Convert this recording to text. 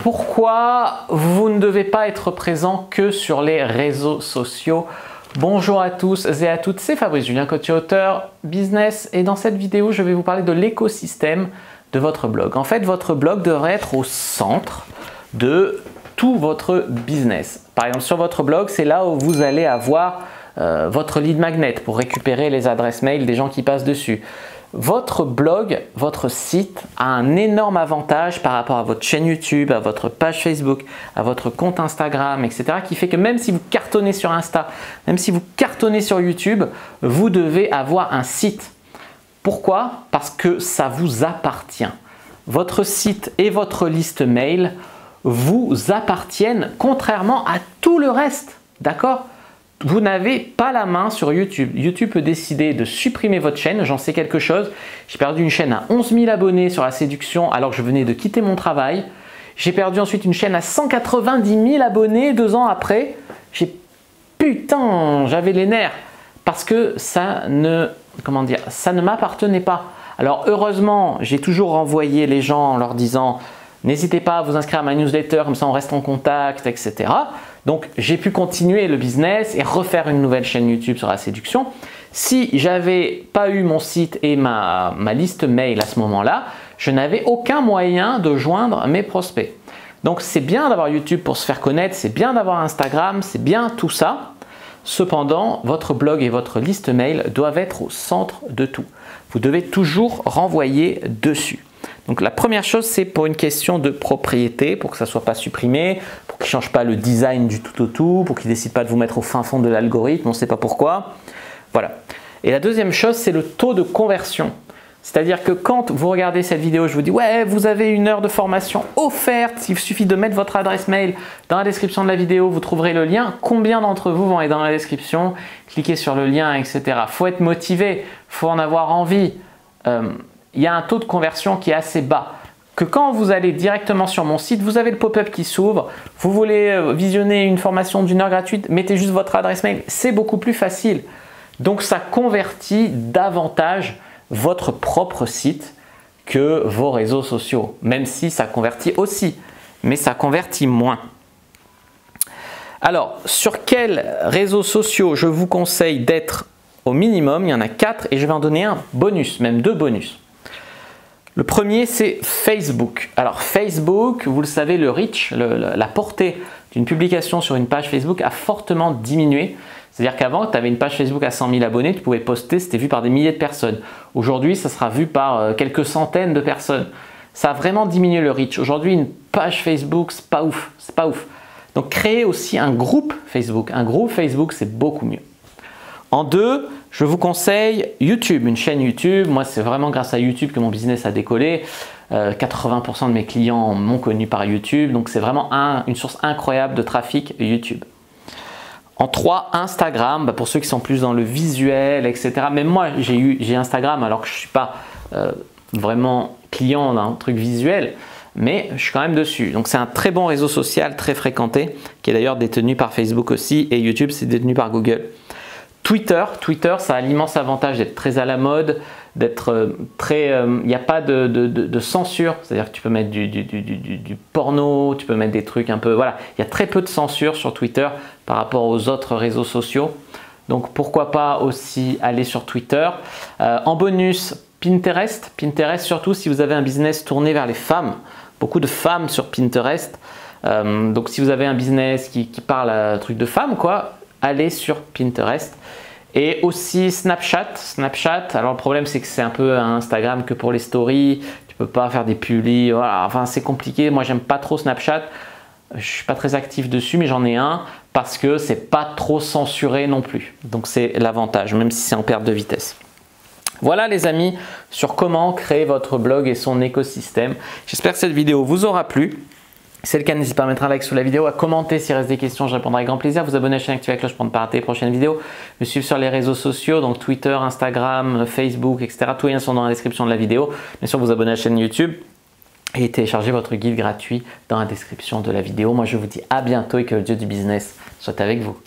Pourquoi vous ne devez pas être présent que sur les réseaux sociaux? Bonjour à tous et à toutes, c'est Fabrice Julien, coach et auteur business, et dans cette vidéo, je vais vous parler de l'écosystème de votre blog. En fait, votre blog devrait être au centre de tout votre business. Par exemple, sur votre blog, c'est là où vous allez avoir votre lead magnet pour récupérer les adresses mail des gens qui passent dessus. Votre blog, votre site a un énorme avantage par rapport à votre chaîne YouTube, à votre page Facebook, à votre compte Instagram, etc. qui fait que même si vous cartonnez sur Insta, même si vous cartonnez sur YouTube, vous devez avoir un site. Pourquoi? Parce que ça vous appartient. Votre site et votre liste mail vous appartiennent contrairement à tout le reste. D'accord? Vous n'avez pas la main sur YouTube. YouTube peut décider de supprimer votre chaîne. J'en sais quelque chose. J'ai perdu une chaîne à 11 000 abonnés sur la séduction alors que je venais de quitter mon travail. J'ai perdu ensuite une chaîne à 190 000 abonnés 2 ans après. Putain, j'avais les nerfs parce que ça ne m'appartenait pas. Alors heureusement, j'ai toujours renvoyé les gens en leur disant n'hésitez pas à vous inscrire à ma newsletter, comme ça on reste en contact, etc. Donc j'ai pu continuer le business et refaire une nouvelle chaîne YouTube sur la séduction. Si j'avais pas eu mon site et ma liste mail à ce moment-là, je n'avais aucun moyen de joindre mes prospects. Donc c'est bien d'avoir YouTube pour se faire connaître, c'est bien d'avoir Instagram, c'est bien tout ça. Cependant, votre blog et votre liste mail doivent être au centre de tout. Vous devez toujours renvoyer dessus. Donc la première chose, c'est pour une question de propriété, pour que ça ne soit pas supprimé, pour qu'il ne change pas le design du tout au tout, pour qu'il ne décide pas de vous mettre au fin fond de l'algorithme, on ne sait pas pourquoi. Voilà. Et la deuxième chose, c'est le taux de conversion. C'est-à-dire que quand vous regardez cette vidéo, je vous dis « Ouais, vous avez 1 heure de formation offerte, il suffit de mettre votre adresse mail dans la description de la vidéo, vous trouverez le lien. » Combien d'entre vous vont aller dans la description, cliquer sur le lien, etc. Il faut être motivé, il faut en avoir envie. Il y a un taux de conversion qui est assez bas. Que quand vous allez directement sur mon site, vous avez le pop-up qui s'ouvre, vous voulez visionner une formation d'1 heure gratuite, mettez juste votre adresse mail, c'est beaucoup plus facile. Donc ça convertit davantage votre propre site que vos réseaux sociaux, même si ça convertit aussi, mais ça convertit moins. Alors, sur quels réseaux sociaux je vous conseille d'être au minimum? Il y en a 4 et je vais en donner un bonus, même 2 bonus. Le premier, c'est Facebook. Alors Facebook, vous le savez, le reach, la portée d'une publication sur une page Facebook a fortement diminué. C'est-à-dire qu'avant, tu avais une page Facebook à 100 000 abonnés, tu pouvais poster, c'était vu par des milliers de personnes. Aujourd'hui, ça sera vu par quelques centaines de personnes. Ça a vraiment diminué le reach. Aujourd'hui, une page Facebook, c'est pas ouf. C'est pas ouf. Donc, créer aussi un groupe Facebook. Un groupe Facebook, c'est beaucoup mieux. En 2, je vous conseille YouTube, une chaîne YouTube. Moi, c'est vraiment grâce à YouTube que mon business a décollé. 80% de mes clients m'ont connu par YouTube. Donc, c'est vraiment une source incroyable de trafic YouTube. En 3, Instagram, pour ceux qui sont plus dans le visuel, etc. Même moi, j'ai Instagram alors que je ne suis pas vraiment client d'un truc visuel, mais je suis quand même dessus. Donc, c'est un très bon réseau social, très fréquenté, qui est d'ailleurs détenu par Facebook aussi, et YouTube, c'est détenu par Google. Twitter, ça a l'immense avantage d'être très à la mode, d'être très... Il n'y a pas de censure, c'est-à-dire que tu peux mettre du porno, tu peux mettre des trucs un peu... Voilà, il y a très peu de censure sur Twitter par rapport aux autres réseaux sociaux. Donc pourquoi pas aussi aller sur Twitter. En bonus, Pinterest. Pinterest, surtout si vous avez un business tourné vers les femmes. Beaucoup de femmes sur Pinterest. Donc si vous avez un business qui parle à truc de femmes, quoi, allez sur Pinterest. Et aussi Snapchat. Alors le problème c'est que c'est un peu un Instagram que pour les stories. Tu peux pas faire des publis. Voilà. Enfin c'est compliqué. Moi j'aime pas trop Snapchat. Je suis pas très actif dessus, mais j'en ai un parce que c'est pas trop censuré non plus. Donc c'est l'avantage, même si c'est en perte de vitesse. Voilà les amis sur comment créer votre blog et son écosystème. J'espère que cette vidéo vous aura plu. Si c'est le cas, n'hésitez pas à mettre un like sous la vidéo, à commenter s'il reste des questions, je répondrai avec grand plaisir. Vous abonner à la chaîne, activer la cloche pour ne pas rater les prochaines vidéos. Me suivre sur les réseaux sociaux, donc Twitter, Instagram, Facebook, etc. Tous les liens sont dans la description de la vidéo. Bien sûr, vous abonner à la chaîne YouTube et télécharger votre guide gratuit dans la description de la vidéo. Moi, je vous dis à bientôt et que le Dieu du business soit avec vous.